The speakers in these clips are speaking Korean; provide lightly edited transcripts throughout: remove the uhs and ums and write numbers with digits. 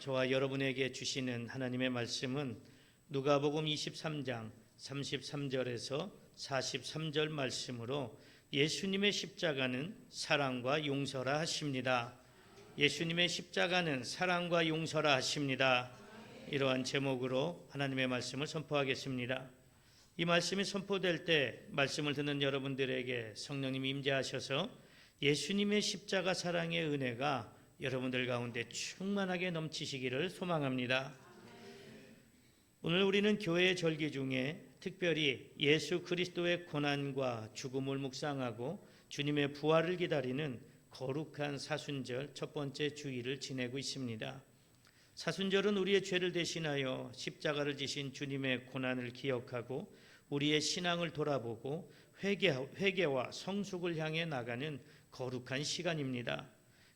저와 여러분에게 주시는 하나님의 말씀은 누가복음 23장 33절에서 43절 말씀으로 예수님의 십자가는 사랑과 용서라 하십니다. 예수님의 십자가는 사랑과 용서라 하십니다. 이러한 제목으로 하나님의 말씀을 선포하겠습니다. 이 말씀이 선포될 때 말씀을 듣는 여러분들에게 성령님이 임재하셔서 예수님의 십자가 사랑의 은혜가 여러분들 가운데 충만하게 넘치시기를 소망합니다. 오늘 우리는 교회의 절기 중에 특별히 예수 그리스도의 고난과 죽음을 묵상하고 주님의 부활을 기다리는 거룩한 사순절 첫 번째 주일을 지내고 있습니다. 사순절은 우리의 죄를 대신하여 십자가를 지신 주님의 고난을 기억하고 우리의 신앙을 돌아보고 회개와 성숙을 향해 나가는 거룩한 시간입니다.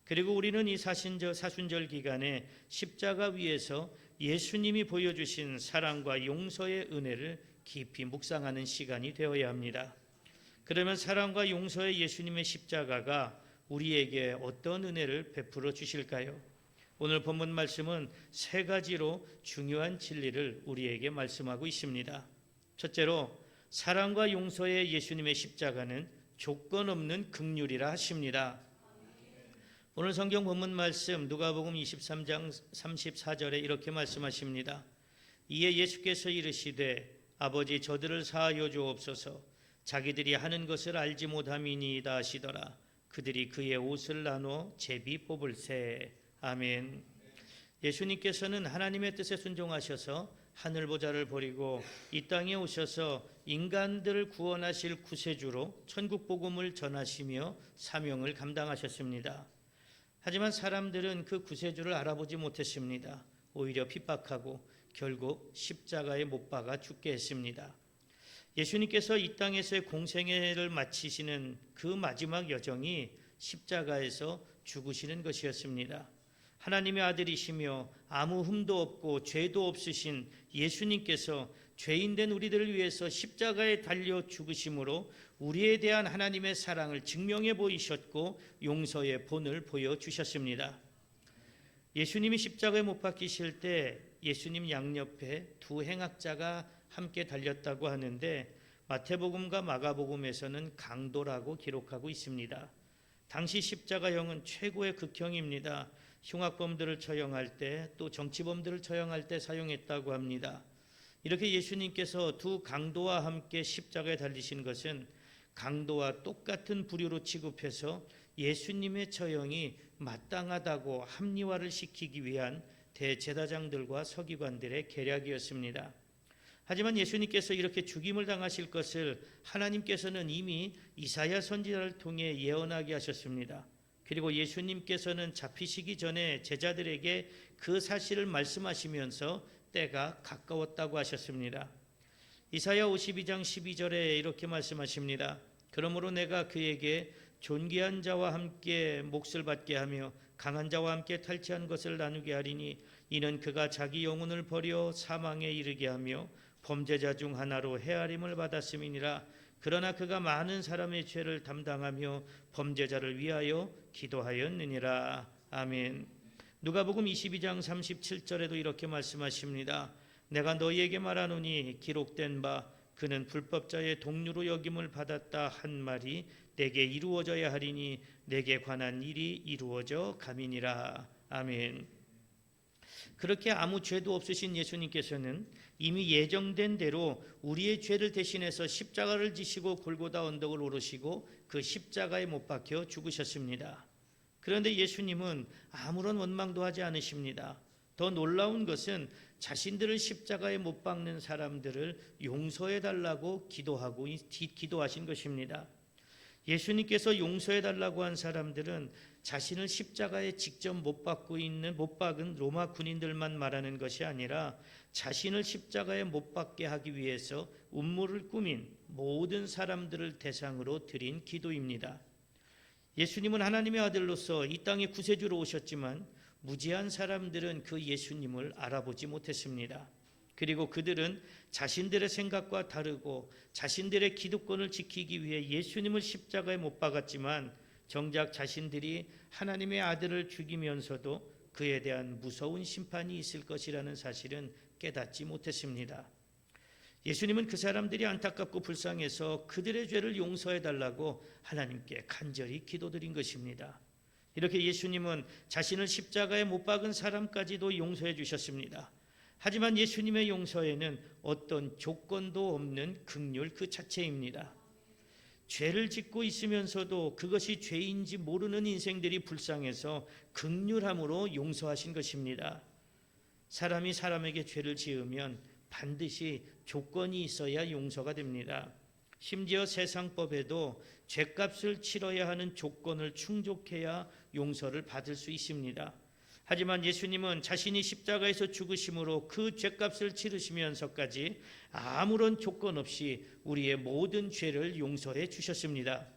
그리고 우리는 이 사순절 기간에 십자가 위에서 예수님이 보여주신 사랑과 용서의 은혜를 깊이 묵상하는 시간이 되어야 합니다. 그러면 사랑과 용서의 예수님의 십자가가 우리에게 어떤 은혜를 베풀어 주실까요? 오늘 본문 말씀은 세 가지로 중요한 진리를 우리에게 말씀하고 있습니다. 첫째로 사랑과 용서의 예수님의 십자가는 조건 없는 긍휼이라 하십니다. 오늘 성경 본문 말씀 누가복음 23장 34절에 이렇게 말씀하십니다. 이에 예수께서 이르시되 아버지 저들을 사하여 주옵소서 자기들이 하는 것을 알지 못함이니이다 하시더라. 그들이 그의 옷을 나누어 제비 뽑을세. 아멘. 예수님께서는 하나님의 뜻에 순종하셔서 하늘 보좌를 버리고 이 땅에 오셔서 인간들을 구원하실 구세주로 천국 복음을 전하시며 사명을 감당하셨습니다. 하지만 사람들은 그 구세주를 알아보지 못했습니다. 오히려 핍박하고 결국 십자가에 못 박아 죽게 했습니다. 예수님께서 이 땅에서의 공생애를 마치시는 그 마지막 여정이 십자가에서 죽으시는 것이었습니다. 하나님의 아들이시며 아무 흠도 없고 죄도 없으신 예수님께서 죄인된 우리들을 위해서 십자가에 달려 죽으심으로 우리에 대한 하나님의 사랑을 증명해 보이셨고 용서의 본을 보여주셨습니다. 예수님이 십자가에 못 박히실 때 예수님 양옆에 두 행악자가 함께 달렸다고 하는데 마태복음과 마가복음에서는 강도라고 기록하고 있습니다. 당시 십자가형은 최고의 극형입니다. 흉악범들을 처형할 때 또 정치범들을 처형할 때 사용했다고 합니다. 이렇게 예수님께서 두 강도와 함께 십자가에 달리신 것은 강도와 똑같은 부류로 취급해서 예수님의 처형이 마땅하다고 합리화를 시키기 위한 대제사장들과 서기관들의 계략이었습니다. 하지만 예수님께서 이렇게 죽임을 당하실 것을 하나님께서는 이미 이사야 선지자를 통해 예언하게 하셨습니다. 그리고 예수님께서는 잡히시기 전에 제자들에게 그 사실을 말씀하시면서 때가 가까웠다고 하셨습니다. 이사야 52장 12절에 이렇게 말씀하십니다. 그러므로 내가 그에게 존귀한 자와 함께 몫을 받게 하며 강한 자와 함께 탈취한 것을 나누게 하리니 이는 그가 자기 영혼을 버려 사망에 이르게 하며 범죄자 중 하나로 헤아림을 받았음이니라. 그러나 그가 많은 사람의 죄를 담당하며 범죄자를 위하여 기도하였느니라. 아멘. 누가복음 22장 37절에도 이렇게 말씀하십니다. 내가 너희에게 말하노니 기록된 바 그는 불법자의 동류로 여김을 받았다 한 말이 내게 이루어져야 하리니 내게 관한 일이 이루어져 감이니라. 아멘. 그렇게 아무 죄도 없으신 예수님께서는 이미 예정된 대로 우리의 죄를 대신해서 십자가를 지시고 골고다 언덕을 오르시고 그 십자가에 못 박혀 죽으셨습니다. 그런데 예수님은 아무런 원망도 하지 않으십니다. 더 놀라운 것은 자신들을 십자가에 못 박는 사람들을 용서해 달라고 기도하신 것입니다. 예수님께서 용서해 달라고 한 사람들은 자신을 십자가에 직접 못 박은 로마 군인들만 말하는 것이 아니라 자신을 십자가에 못 박게 하기 위해서 음모를 꾸민 모든 사람들을 대상으로 드린 기도입니다. 예수님은 하나님의 아들로서 이 땅에 구세주로 오셨지만 무지한 사람들은 그 예수님을 알아보지 못했습니다. 그리고 그들은 자신들의 생각과 다르고 자신들의 기득권을 지키기 위해 예수님을 십자가에 못 박았지만 정작 자신들이 하나님의 아들을 죽이면서도 그에 대한 무서운 심판이 있을 것이라는 사실은 깨닫지 못했습니다. 예수님은 그 사람들이 안타깝고 불쌍해서 그들의 죄를 용서해 달라고 하나님께 간절히 기도드린 것입니다. 이렇게 예수님은 자신을 십자가에 못 박은 사람까지도 용서해 주셨습니다. 하지만 예수님의 용서에는 어떤 조건도 없는 긍휼 그 자체입니다. 죄를 짓고 있으면서도 그것이 죄인지 모르는 인생들이 불쌍해서 긍휼함으로 용서하신 것입니다. 사람이 사람에게 죄를 지으면 반드시 조건이 있어야 용서가 됩니다. 심지어 세상법에도 죄값을 치러야 하는 조건을 충족해야 용서를 받을 수 있습니다. 하지만 예수님은 자신이 십자가에서 죽으심으로 그 죄값을 치르시면서까지 아무런 조건 없이 우리의 모든 죄를 용서해 주셨습니다.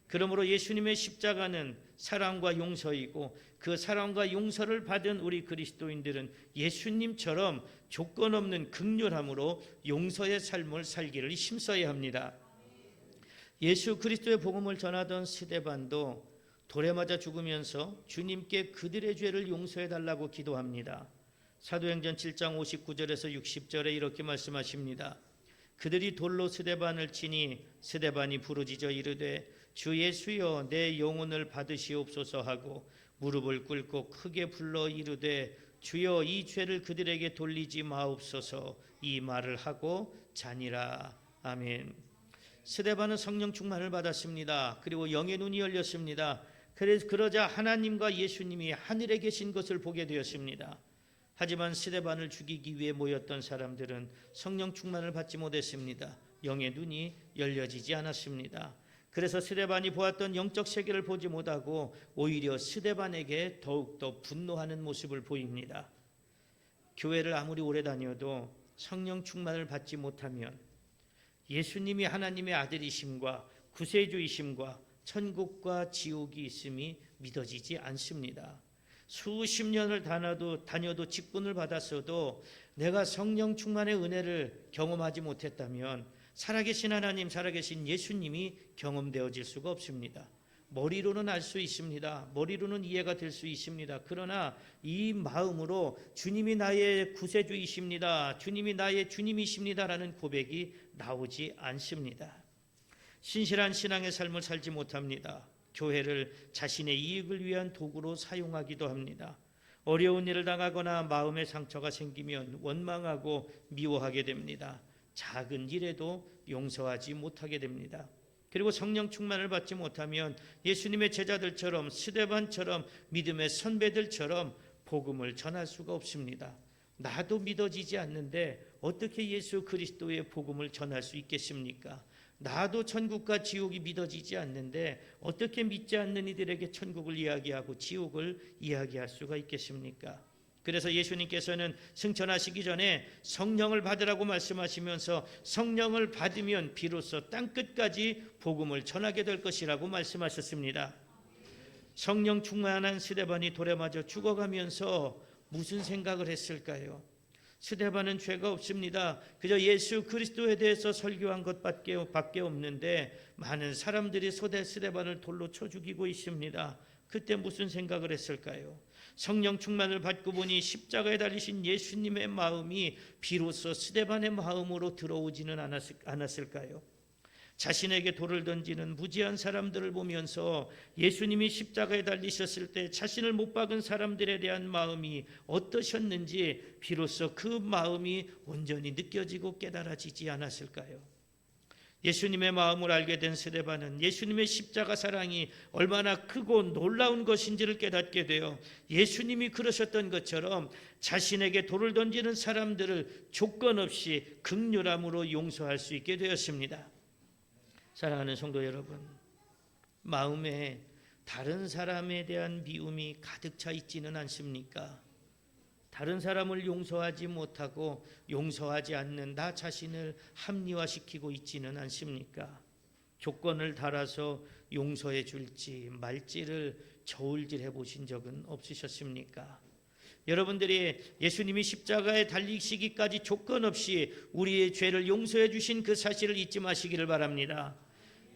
그러므로 예수님의 십자가는 사랑과 용서이고 그 사랑과 용서를 받은 우리 그리스도인들은 예수님처럼 조건 없는 긍휼함으로 용서의 삶을 살기를 힘써야 합니다. 예수 그리스도의 복음을 전하던 스데반도 돌에 맞아 죽으면서 주님께 그들의 죄를 용서해 달라고 기도합니다. 사도행전 7장 59절에서 60절에 이렇게 말씀하십니다. 그들이 돌로 스데반을 치니 스데반이 부르짖어 이르되 주 예수여 내 영혼을 받으시옵소서 하고 무릎을 꿇고 크게 불러 이르되 주여 이 죄를 그들에게 돌리지 마옵소서 이 말을 하고 자니라. 아멘. 스데반은 성령 충만을 받았습니다. 그리고 영의 눈이 열렸습니다. 그러자 하나님과 예수님이 하늘에 계신 것을 보게 되었습니다. 하지만 스데반을 죽이기 위해 모였던 사람들은 성령 충만을 받지 못했습니다. 영의 눈이 열려지지 않았습니다. 그래서 스데반이 보았던 영적 세계를 보지 못하고 오히려 스데반에게 더욱더 분노하는 모습을 보입니다. 교회를 아무리 오래 다녀도 성령 충만을 받지 못하면 예수님이 하나님의 아들이심과 구세주이심과 천국과 지옥이 있음이 믿어지지 않습니다. 수십 년을 다녀도 직분을 받았어도 내가 성령 충만의 은혜를 경험하지 못했다면 살아계신 하나님, 살아계신 예수님이 경험되어질 수가 없습니다. 머리로는 알 수 있습니다. 머리로는 이해가 될 수 있습니다. 그러나 이 마음으로 주님이 나의 구세주이십니다. 주님이 나의 주님이십니다라는 고백이 나오지 않습니다. 신실한 신앙의 삶을 살지 못합니다. 교회를 자신의 이익을 위한 도구로 사용하기도 합니다. 어려운 일을 당하거나 마음의 상처가 생기면 원망하고 미워하게 됩니다. 작은 일에도 용서하지 못하게 됩니다. 그리고 성령 충만을 받지 못하면 예수님의 제자들처럼 스데반처럼 믿음의 선배들처럼 복음을 전할 수가 없습니다. 나도 믿어지지 않는데 어떻게 예수 그리스도의 복음을 전할 수 있겠습니까? 나도 천국과 지옥이 믿어지지 않는데 어떻게 믿지 않는 이들에게 천국을 이야기하고 지옥을 이야기할 수가 있겠습니까? 그래서 예수님께서는 승천하시기 전에 성령을 받으라고 말씀하시면서 성령을 받으면 비로소 땅끝까지 복음을 전하게 될 것이라고 말씀하셨습니다. 성령 충만한 스데반이 돌에 맞아 죽어가면서 무슨 생각을 했을까요? 스데반은 죄가 없습니다. 그저 예수 그리스도에 대해서 설교한 것밖에 없는데 많은 사람들이 스데반을 돌로 쳐 죽이고 있습니다. 그때 무슨 생각을 했을까요? 성령 충만을 받고 보니 십자가에 달리신 예수님의 마음이 비로소 스데반의 마음으로 들어오지는 않았을까요? 자신에게 돌을 던지는 무지한 사람들을 보면서 예수님이 십자가에 달리셨을 때 자신을 못 박은 사람들에 대한 마음이 어떠셨는지 비로소 그 마음이 온전히 느껴지고 깨달아지지 않았을까요? 예수님의 마음을 알게 된 스데반은 예수님의 십자가 사랑이 얼마나 크고 놀라운 것인지를 깨닫게 되어 예수님이 그러셨던 것처럼 자신에게 돌을 던지는 사람들을 조건 없이 긍휼함으로 용서할 수 있게 되었습니다. 사랑하는 성도 여러분, 마음에 다른 사람에 대한 미움이 가득 차 있지는 않습니까? 다른 사람을 용서하지 못하고 용서하지 않는 나 자신을 합리화시키고 있지는 않습니까? 조건을 달아서 용서해 줄지 말지를 저울질해 보신 적은 없으셨습니까? 여러분들이 예수님이 십자가에 달리시기까지 조건 없이 우리의 죄를 용서해 주신 그 사실을 잊지 마시기를 바랍니다.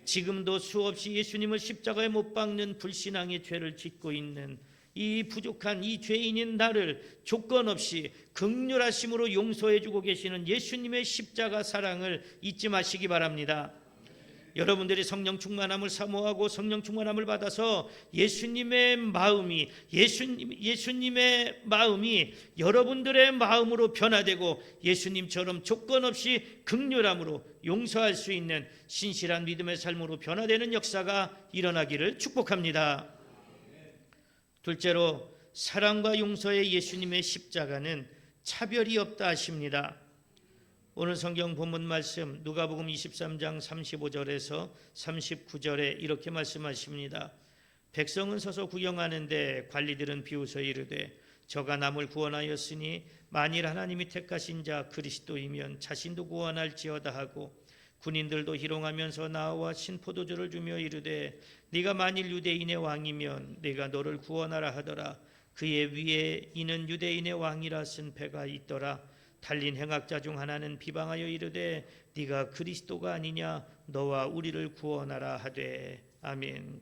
지금도 수없이 예수님을 십자가에 못 박는 불신앙의 죄를 짓고 있는 이 부족한 이 죄인인 나를 조건 없이 긍휼하심으로 용서해 주고 계시는 예수님의 십자가 사랑을 잊지 마시기 바랍니다. 여러분들이 성령 충만함을 사모하고 성령 충만함을 받아서 예수님의 마음이 여러분들의 마음으로 변화되고 예수님처럼 조건 없이 긍휼함으로 용서할 수 있는 신실한 믿음의 삶으로 변화되는 역사가 일어나기를 축복합니다. 둘째로, 사랑과 용서의 예수님의 십자가는 차별이 없다 하십니다. 오늘 성경 본문 말씀 누가복음 23장 35절에서 39절에 이렇게 말씀하십니다. 백성은 서서 구경하는데 관리들은 비웃어 이르되 저가 남을 구원하였으니 만일 하나님이 택하신 자 그리스도이면 자신도 구원할지어다 하고, 군인들도 희롱하면서 나와 신포도주를 주며 이르되 네가 만일 유대인의 왕이면 네가 너를 구원하라 하더라. 그의 위에 이는 유대인의 왕이라 쓴 배가 있더라. 달린 행악자 중 하나는 비방하여 이르되 네가 그리스도가 아니냐, 너와 우리를 구원하라 하되. 아멘.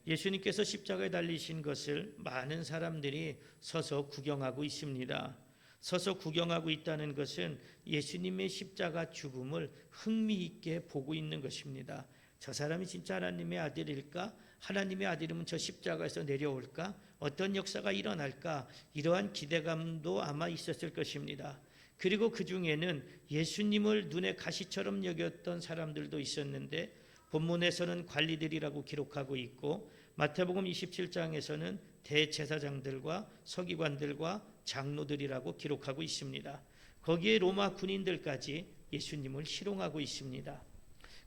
예수님께서 십자가에 달리신 것을 많은 사람들이 서서 구경하고 있습니다. 서서 구경하고 있다는 것은 예수님의 십자가 죽음을 흥미있게 보고 있는 것입니다. 저 사람이 진짜 하나님의 아들일까? 하나님의 아들이면 저 십자가에서 내려올까? 어떤 역사가 일어날까? 이러한 기대감도 아마 있었을 것입니다. 그리고 그 중에는 예수님을 눈에 가시처럼 여겼던 사람들도 있었는데, 본문에서는 관리들이라고 기록하고 있고 마태복음 27장에서는 대제사장들과 서기관들과 장로들이라고 기록하고 있습니다. 거기에 로마 군인들까지 예수님을 희롱하고 있습니다.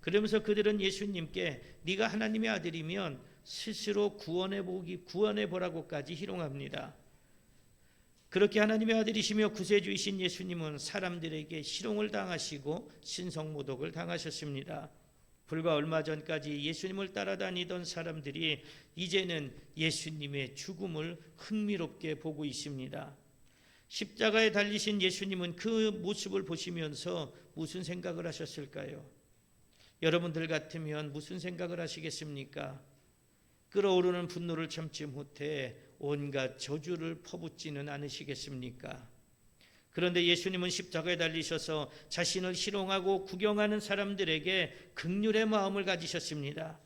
그러면서 그들은 예수님께 네가 하나님의 아들이면 스스로 구원해 보라고까지 희롱합니다. 그렇게 하나님의 아들이시며 구세주이신 예수님은 사람들에게 희롱을 당하시고 신성모독을 당하셨습니다. 불과 얼마 전까지 예수님을 따라다니던 사람들이 이제는 예수님의 죽음을 흥미롭게 보고 있습니다. 십자가에 달리신 예수님은 그 모습을 보시면서 무슨 생각을 하셨을까요? 여러분들 같으면 무슨 생각을 하시겠습니까? 끓어오르는 분노를 참지 못해 온갖 저주를 퍼붓지는 않으시겠습니까? 그런데 예수님은 십자가에 달리셔서 자신을 희롱하고 구경하는 사람들에게 긍휼의 마음을 가지셨습니다.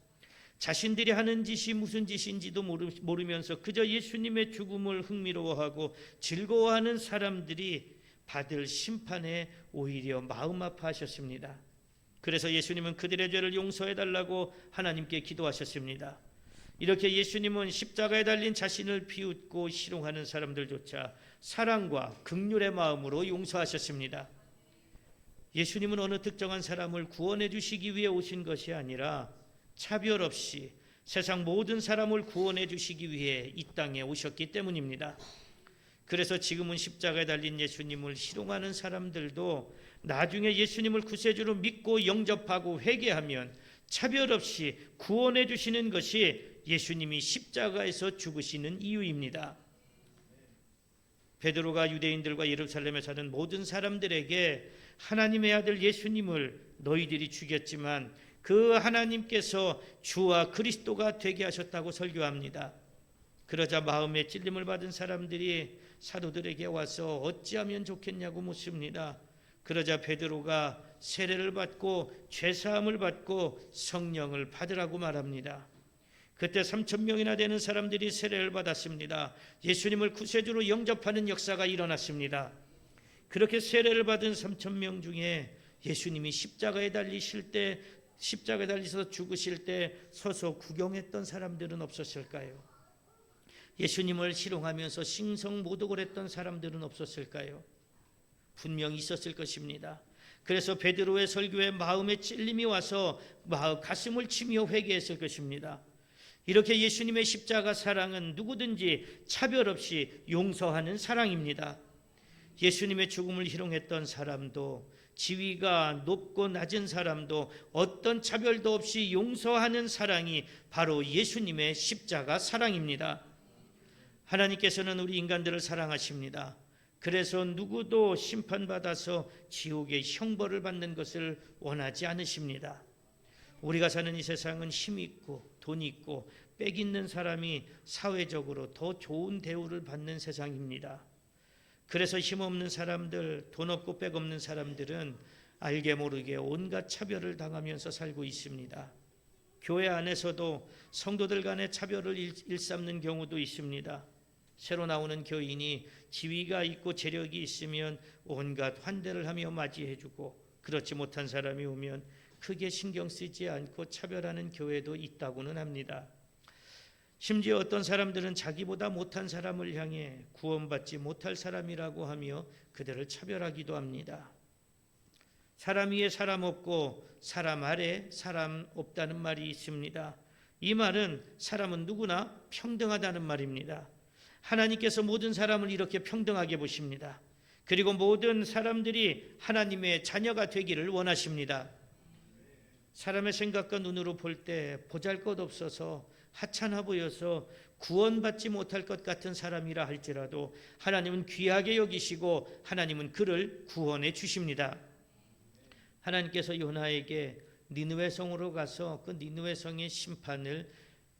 자신들이 하는 짓이 무슨 짓인지도 모르면서 그저 예수님의 죽음을 흥미로워하고 즐거워하는 사람들이 받을 심판에 오히려 마음 아파하셨습니다. 그래서 예수님은 그들의 죄를 용서해달라고 하나님께 기도하셨습니다. 이렇게 예수님은 십자가에 달린 자신을 비웃고 희롱하는 사람들조차 사랑과 긍휼의 마음으로 용서하셨습니다. 예수님은 어느 특정한 사람을 구원해 주시기 위해 오신 것이 아니라 차별 없이 세상 모든 사람을 구원해 주시기 위해 이 땅에 오셨기 때문입니다. 그래서 지금은 십자가에 달린 예수님을 희롱하는 사람들도 나중에 예수님을 구세주로 믿고 영접하고 회개하면 차별 없이 구원해 주시는 것이 예수님이 십자가에서 죽으시는 이유입니다. 베드로가 유대인들과 예루살렘에 사는 모든 사람들에게 하나님의 아들 예수님을 너희들이 죽였지만 그 하나님께서 주와 그리스도가 되게 하셨다고 설교합니다. 그러자 마음에 찔림을 받은 사람들이 사도들에게 와서 어찌하면 좋겠냐고 묻습니다. 그러자 베드로가 세례를 받고 죄사함을 받고 성령을 받으라고 말합니다. 그때 3,000명이나 되는 사람들이 세례를 받았습니다. 예수님을 구세주로 영접하는 역사가 일어났습니다. 그렇게 세례를 받은 3,000명 중에 예수님이 십자가에 달리셔서 죽으실 때 서서 구경했던 사람들은 없었을까요? 예수님을 희롱하면서 신성모독을 했던 사람들은 없었을까요? 분명히 있었을 것입니다. 그래서 베드로의 설교에 마음에 찔림이 와서 가슴을 치며 회개했을 것입니다. 이렇게 예수님의 십자가 사랑은 누구든지 차별 없이 용서하는 사랑입니다. 예수님의 죽음을 희롱했던 사람도 지위가 높고 낮은 사람도 어떤 차별도 없이 용서하는 사랑이 바로 예수님의 십자가 사랑입니다. 하나님께서는 우리 인간들을 사랑하십니다. 그래서 누구도 심판받아서 지옥의 형벌을 받는 것을 원하지 않으십니다. 우리가 사는 이 세상은 힘 있고 돈 있고 빽 있는 사람이 사회적으로 더 좋은 대우를 받는 세상입니다. 그래서 힘없는 사람들, 돈 없고 빽 없는 사람들은 알게 모르게 온갖 차별을 당하면서 살고 있습니다. 교회 안에서도 성도들 간의 차별을 일삼는 경우도 있습니다. 새로 나오는 교인이 지위가 있고 재력이 있으면 온갖 환대를 하며 맞이해주고, 그렇지 못한 사람이 오면 크게 신경 쓰지 않고 차별하는 교회도 있다고는 합니다. 심지어 어떤 사람들은 자기보다 못한 사람을 향해 구원받지 못할 사람이라고 하며 그들을 차별하기도 합니다. 사람 위에 사람 없고 사람 아래 사람 없다는 말이 있습니다. 이 말은 사람은 누구나 평등하다는 말입니다. 하나님께서 모든 사람을 이렇게 평등하게 보십니다. 그리고 모든 사람들이 하나님의 자녀가 되기를 원하십니다. 사람의 생각과 눈으로 볼 때 보잘것없어서 하찮아 보여서 구원받지 못할 것 같은 사람이라 할지라도 하나님은 귀하게 여기시고 하나님은 그를 구원해 주십니다. 하나님께서 요나에게 니느웨 성으로 가서 그 니느웨 성의 심판을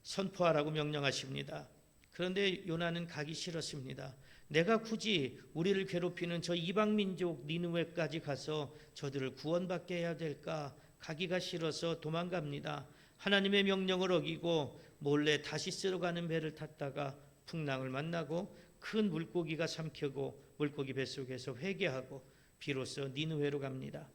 선포하라고 명령하십니다. 그런데 요나는 가기 싫었습니다. 내가 굳이 우리를 괴롭히는 저 이방 민족 니느웨까지 가서 저들을 구원받게 해야 될까? 가기가 싫어서 도망갑니다. 하나님의 명령을 어기고 몰래 다시스로 가는 배를 탔다가 풍랑을 만나고 큰 물고기가 삼켜고 물고기 뱃속에서 회개하고 비로소 니느웨로 갑니다.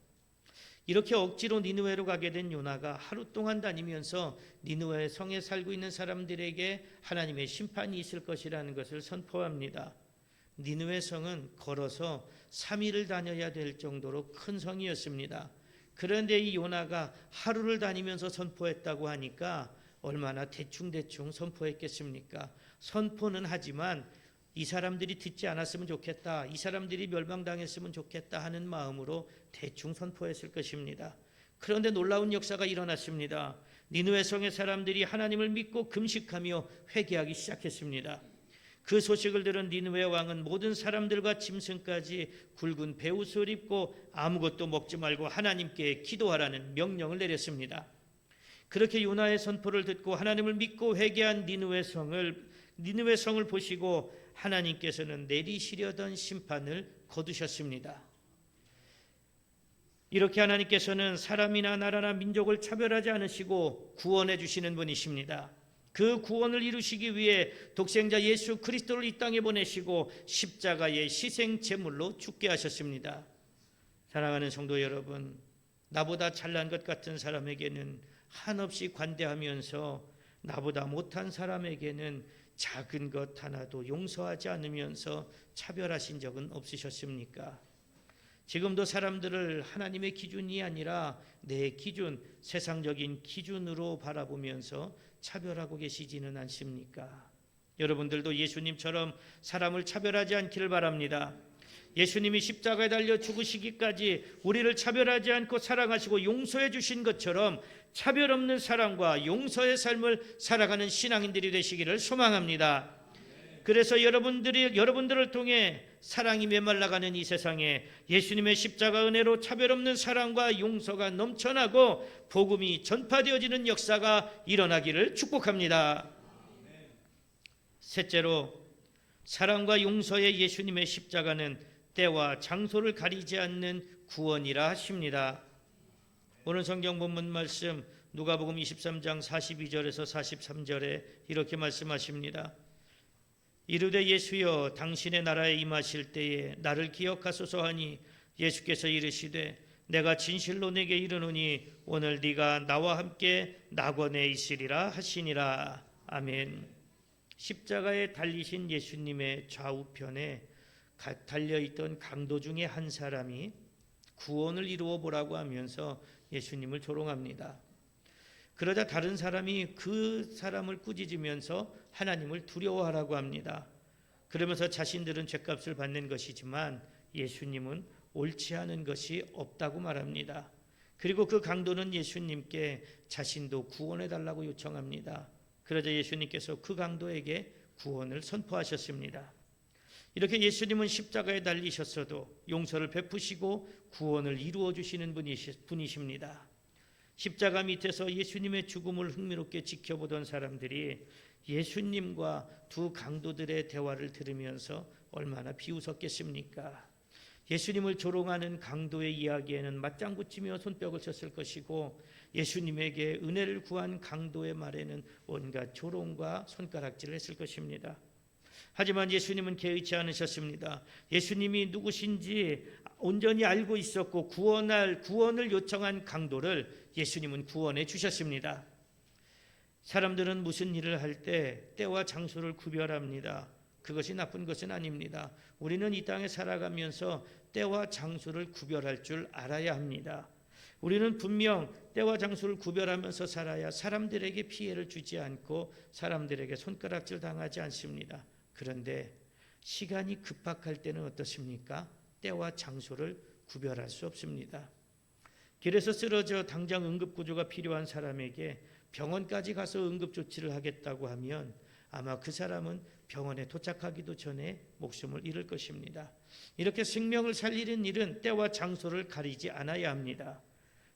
이렇게 억지로 니느웨로 가게 된 요나가 하루 동안 다니면서 니느웨 성에 살고 있는 사람들에게 하나님의 심판이 있을 것이라는 것을 선포합니다. 니느웨 성은 걸어서 3일을 다녀야 될 정도로 큰 성이었습니다. 그런데 이 요나가 하루를 다니면서 선포했다고 하니까 얼마나 대충대충 선포했겠습니까? 선포는 하지만 이 사람들이 듣지 않았으면 좋겠다, 이 사람들이 멸망당했으면 좋겠다 하는 마음으로 대충 선포했을 것입니다. 그런데 놀라운 역사가 일어났습니다. 니느웨 성의 사람들이 하나님을 믿고 금식하며 회개하기 시작했습니다. 그 소식을 들은 니느웨 왕은 모든 사람들과 짐승까지 굵은 베옷을 입고 아무것도 먹지 말고 하나님께 기도하라는 명령을 내렸습니다. 그렇게 요나의 선포를 듣고 하나님을 믿고 회개한 니느웨 성을 보시고 하나님께서는 내리시려던 심판을 거두셨습니다. 이렇게 하나님께서는 사람이나 나라나 민족을 차별하지 않으시고 구원해 주시는 분이십니다. 그 구원을 이루시기 위해 독생자 예수 그리스도를 이 땅에 보내시고 십자가의 희생 제물로 죽게 하셨습니다. 사랑하는 성도 여러분, 나보다 잘난 것 같은 사람에게는 한없이 관대하면서 나보다 못한 사람에게는 작은 것 하나도 용서하지 않으면서 차별하신 적은 없으셨습니까? 지금도 사람들을 하나님의 기준이 아니라 내 기준, 세상적인 기준으로 바라보면서 차별하고 계시지는 않습니까? 여러분들도 예수님처럼 사람을 차별하지 않기를 바랍니다. 예수님이 십자가에 달려 죽으시기까지 우리를 차별하지 않고 사랑하시고 용서해 주신 것처럼 차별 없는 사랑과 용서의 삶을 살아가는 신앙인들이 되시기를 소망합니다. 그래서 여러분들을 통해 사랑이 메말라가는 이 세상에 예수님의 십자가 은혜로 차별 없는 사랑과 용서가 넘쳐나고 복음이 전파되어지는 역사가 일어나기를 축복합니다. 셋째로, 사랑과 용서의 예수님의 십자가는 때와 장소를 가리지 않는 구원이라 하십니다. 오늘 성경 본문 말씀 누가복음 23장 42절에서 43절에 이렇게 말씀하십니다. 이르되 예수여, 당신의 나라에 임하실 때에 나를 기억하소서 하니 예수께서 이르시되 내가 진실로 내게 이르노니 오늘 네가 나와 함께 낙원에 있으리라 하시니라. 아멘. 십자가에 달리신 예수님의 좌우편에 달려있던 강도 중에 한 사람이 구원을 이루어 보라고 하면서 예수님을 조롱합니다. 그러자 다른 사람이 그 사람을 꾸짖으면서 하나님을 두려워하라고 합니다. 그러면서 자신들은 죗값을 받는 것이지만 예수님은 옳지 않은 것이 없다고 말합니다. 그리고 그 강도는 예수님께 자신도 구원해달라고 요청합니다. 그러자 예수님께서 그 강도에게 구원을 선포하셨습니다. 이렇게 예수님은 십자가에 달리셨어도 용서를 베푸시고 구원을 이루어 주시는 분이십니다. 십자가 밑에서 예수님의 죽음을 흥미롭게 지켜보던 사람들이 예수님과 두 강도들의 대화를 들으면서 얼마나 비웃었겠습니까? 예수님을 조롱하는 강도의 이야기에는 맞장구치며 손뼉을 쳤을 것이고, 예수님에게 은혜를 구한 강도의 말에는 온갖 조롱과 손가락질을 했을 것입니다. 하지만 예수님은 개의치 않으셨습니다. 예수님이 누구신지 온전히 알고 있었고 구원을 요청한 강도를 예수님은 구원해 주셨습니다. 사람들은 무슨 일을 할 때 때와 장소를 구별합니다. 그것이 나쁜 것은 아닙니다. 우리는 이 땅에 살아가면서 때와 장소를 구별할 줄 알아야 합니다. 우리는 분명 때와 장소를 구별하면서 살아야 사람들에게 피해를 주지 않고 사람들에게 손가락질 당하지 않습니다. 그런데 시간이 급박할 때는 어떻습니까? 때와 장소를 구별할 수 없습니다. 길에서 쓰러져 당장 응급구조가 필요한 사람에게 병원까지 가서 응급조치를 하겠다고 하면 아마 그 사람은 병원에 도착하기도 전에 목숨을 잃을 것입니다. 이렇게 생명을 살리는 일은 때와 장소를 가리지 않아야 합니다.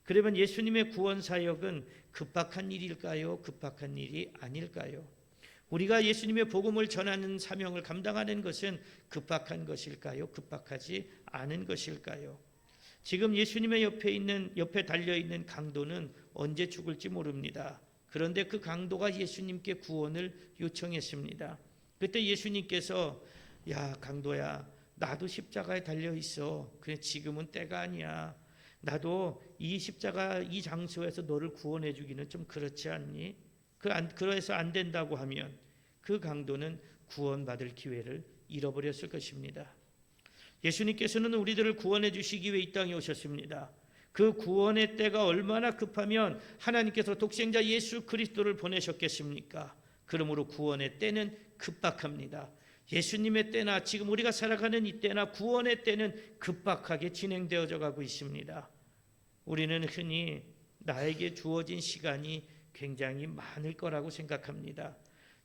그러면 예수님의 구원 사역은 급박한 일일까요? 급박한 일이 아닐까요? 우리가 예수님의 복음을 전하는 사명을 감당하는 것은 급박한 것일까요? 급박하지 않은 것일까요? 지금 예수님의 옆에 달려있는 강도는 언제 죽을지 모릅니다. 그런데 그 강도가 예수님께 구원을 요청했습니다. 그때 예수님께서 야 강도야, 나도 십자가에 달려있어. 그래 지금은 때가 아니야. 나도 이 십자가 이 장소에서 너를 구원해 주기는 좀 그렇지 않니? 그래서 안 된다고 하면 그 강도는 구원받을 기회를 잃어버렸을 것입니다. 예수님께서는 우리들을 구원해 주시기 위해 이 땅에 오셨습니다. 그 구원의 때가 얼마나 급하면 하나님께서 독생자 예수 그리스도를 보내셨겠습니까? 그러므로 구원의 때는 급박합니다. 예수님의 때나 지금 우리가 살아가는 이 때나 구원의 때는 급박하게 진행되어져 가고 있습니다. 우리는 흔히 나에게 주어진 시간이 굉장히 많을 거라고 생각합니다.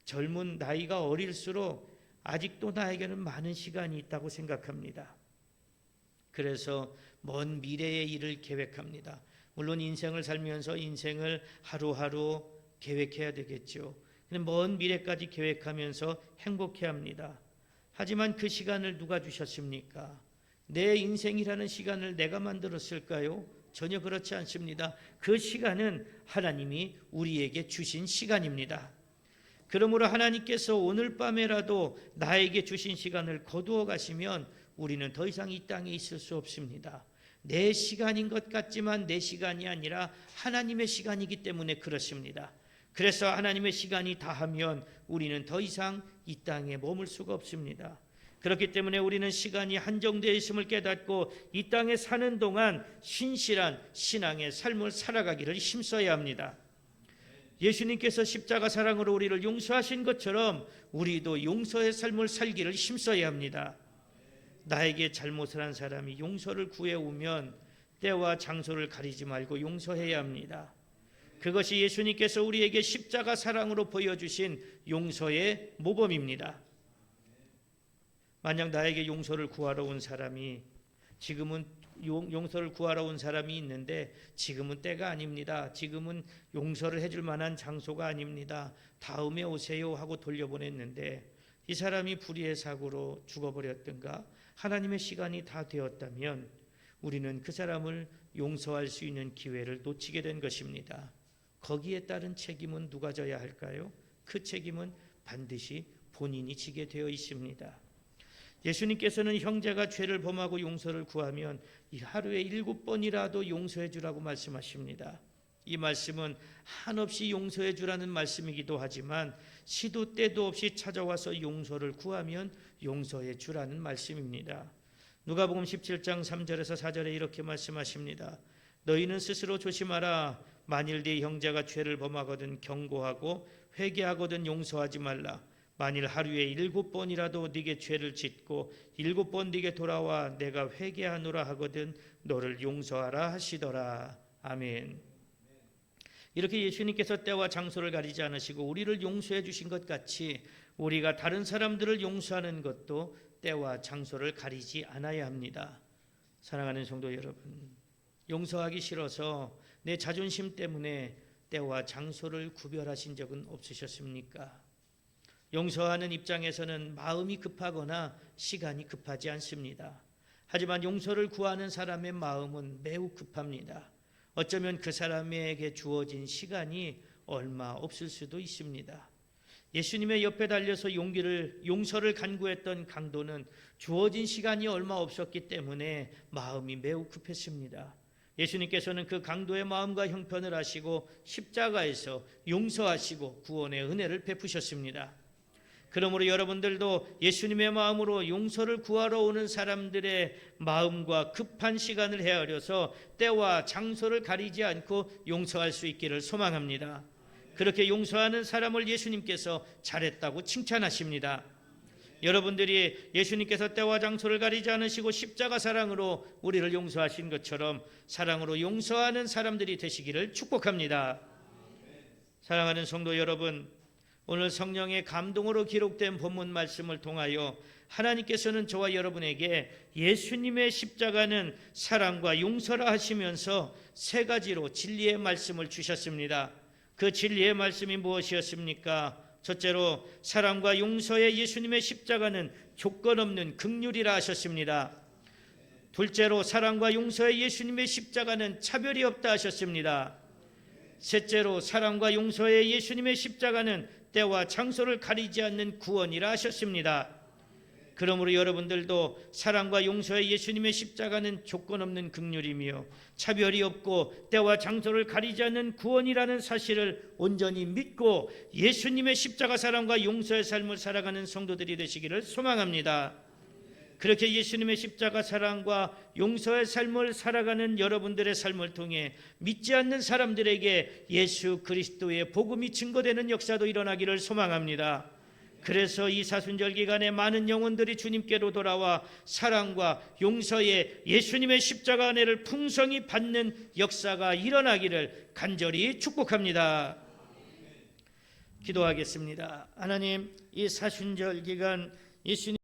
젊은 나이가 어릴수록 아직도 나에게는 많은 시간이 있다고 생각합니다. 그래서 먼 미래의 일을 계획합니다. 물론 인생을 살면서 인생을 하루하루 계획해야 되겠죠. 먼 미래까지 계획하면서 행복해야 합니다. 하지만 그 시간을 누가 주셨습니까? 내 인생이라는 시간을 내가 만들었을까요? 전혀 그렇지 않습니다. 그 시간은 하나님이 우리에게 주신 시간입니다. 그러므로 하나님께서 오늘 밤에라도 나에게 주신 시간을 거두어 가시면 우리는 더 이상 이 땅에 있을 수 없습니다. 내 시간인 것 같지만 내 시간이 아니라 하나님의 시간이기 때문에 그렇습니다. 그래서 하나님의 시간이 다하면 우리는 더 이상 이 땅에 머물 수가 없습니다. 그렇기 때문에 우리는 시간이 한정되어 있음을 깨닫고 이 땅에 사는 동안 신실한 신앙의 삶을 살아가기를 힘써야 합니다. 예수님께서 십자가 사랑으로 우리를 용서하신 것처럼 우리도 용서의 삶을 살기를 힘써야 합니다. 나에게 잘못을 한 사람이 용서를 구해오면 때와 장소를 가리지 말고 용서해야 합니다. 그것이 예수님께서 우리에게 십자가 사랑으로 보여주신 용서의 모범입니다. 만약 나에게 용서를 구하러 온 사람이 지금은 용서를 구하러 온 사람이 있는데 지금은 때가 아닙니다. 지금은 용서를 해줄 만한 장소가 아닙니다. 다음에 오세요 하고 돌려보냈는데 이 사람이 불의의 사고로 죽어버렸든가 하나님의 시간이 다 되었다면 우리는 그 사람을 용서할 수 있는 기회를 놓치게 된 것입니다. 거기에 따른 책임은 누가 져야 할까요? 그 책임은 반드시 본인이 지게 되어 있습니다. 예수님께서는 형제가 죄를 범하고 용서를 구하면 하루에 7번이라도 용서해 주라고 말씀하십니다. 이 말씀은 한없이 용서해 주라는 말씀이기도 하지만 시도 때도 없이 찾아와서 용서를 구하면 용서해 주라는 말씀입니다. 누가복음 17장 3절에서 4절에 이렇게 말씀하십니다. 너희는 스스로 조심하라. 만일 네 형제가 죄를 범하거든 경고하고 회개하거든 용서하지 말라. 만일 하루에 7번이라도 네게 죄를 짓고 7번 네게 돌아와 내가 회개하노라 하거든 너를 용서하라 하시더라. 아멘. 이렇게 예수님께서 때와 장소를 가리지 않으시고 우리를 용서해 주신 것 같이 우리가 다른 사람들을 용서하는 것도 때와 장소를 가리지 않아야 합니다. 사랑하는 성도 여러분, 용서하기 싫어서 내 자존심 때문에 때와 장소를 구별하신 적은 없으셨습니까? 용서하는 입장에서는 마음이 급하거나 시간이 급하지 않습니다. 하지만 용서를 구하는 사람의 마음은 매우 급합니다. 어쩌면 그 사람에게 주어진 시간이 얼마 없을 수도 있습니다. 예수님의 옆에 달려서 용서를 간구했던 강도는 주어진 시간이 얼마 없었기 때문에 마음이 매우 급했습니다. 예수님께서는 그 강도의 마음과 형편을 아시고 십자가에서 용서하시고 구원의 은혜를 베푸셨습니다. 그러므로 여러분들도 예수님의 마음으로 용서를 구하러 오는 사람들의 마음과 급한 시간을 헤아려서 때와 장소를 가리지 않고 용서할 수 있기를 소망합니다. 그렇게 용서하는 사람을 예수님께서 잘했다고 칭찬하십니다. 여러분들이 예수님께서 때와 장소를 가리지 않으시고 십자가 사랑으로 우리를 용서하신 것처럼 사랑으로 용서하는 사람들이 되시기를 축복합니다. 사랑하는 성도 여러분, 오늘 성령의 감동으로 기록된 본문 말씀을 통하여 하나님께서는 저와 여러분에게 예수님의 십자가는 사랑과 용서라 하시면서 세 가지로 진리의 말씀을 주셨습니다. 그 진리의 말씀이 무엇이었습니까? 첫째로 사랑과 용서의 예수님의 십자가는 조건 없는 긍휼이라 하셨습니다. 둘째로 사랑과 용서의 예수님의 십자가는 차별이 없다 하셨습니다. 셋째로 사랑과 용서의 예수님의 십자가는 때와 장소를 가리지 않는 구원이라 하셨습니다. 그러므로 여러분들도 사랑과 용서의 예수님의 십자가는 조건 없는 긍휼이며 차별이 없고 때와 장소를 가리지 않는 구원이라는 사실을 온전히 믿고 예수님의 십자가 사랑과 용서의 삶을 살아가는 성도들이 되시기를 소망합니다. 그렇게 예수님의 십자가 사랑과 용서의 삶을 살아가는 여러분들의 삶을 통해 믿지 않는 사람들에게 예수 그리스도의 복음이 증거되는 역사도 일어나기를 소망합니다. 그래서 이 사순절 기간에 많은 영혼들이 주님께로 돌아와 사랑과 용서의 예수님의 십자가 은혜를 풍성히 받는 역사가 일어나기를 간절히 축복합니다. 기도하겠습니다. 하나님, 이 사순절 기간 예수님